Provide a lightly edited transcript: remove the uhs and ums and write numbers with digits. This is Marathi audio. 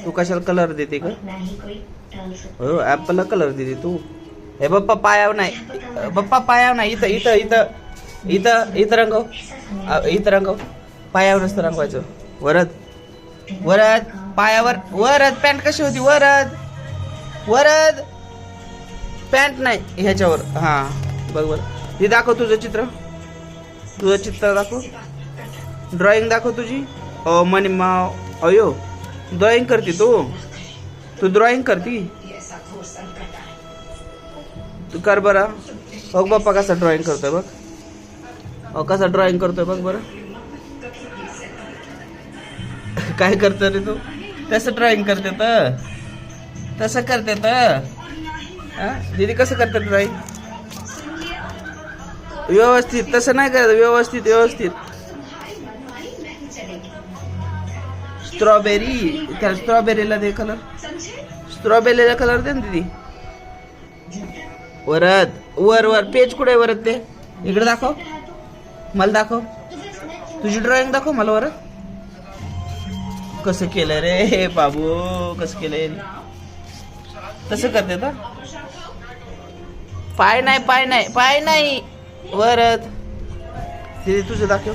तू कशाला कलर देते का? हो ऍपलला कलर देते तू. हे बाप्पा पायावर नाही, बाप्पा पायावर नाही, इथं इथं इथं इथं इथं रंगव, इथं रंगव. पायावर नसतं रंगवायचं. वरद वरद पायावर. वरद पॅन्ट कशी होती? वरद वरद पॅन्ट नाही ह्याच्यावर. हा बघ बरं. हे दाखव तुझं चित्र, तुझं चित्र दाखव, ड्रॉइंग दाखव तुझी. ओ मनी माव. अयो ड्रॉइंग करते तू ड्रॉइंग करती. तू कर बरं. बघ बाप्पा कसा ड्रॉइंग करतोय बघ. कसा ड्रॉइंग करतोय बघ बरं. काय करतो रे तू? तसं ड्रॉइंग करते तर, तसं करते तर. दीदी कसं करते ड्रॉइंग? व्यवस्थित. तसं नाही करत. व्यवस्थित व्यवस्थित. स्ट्रॉबेरी. त्या स्ट्रॉबेरीला दे कलर. स्ट्रॉबेरीला कलर दे ना दीदी. वरद वर वर पेज कुठे वरद ते? इकडे दाखव मला, दाखव तुझी ड्रॉइंग दाखव मला. वरद कसं केलं रे बाबू, कसं केलंय? तसं करते तर. पाय नाही पाय नाही पाय नाही. वरद दीदी तुझं दाखव.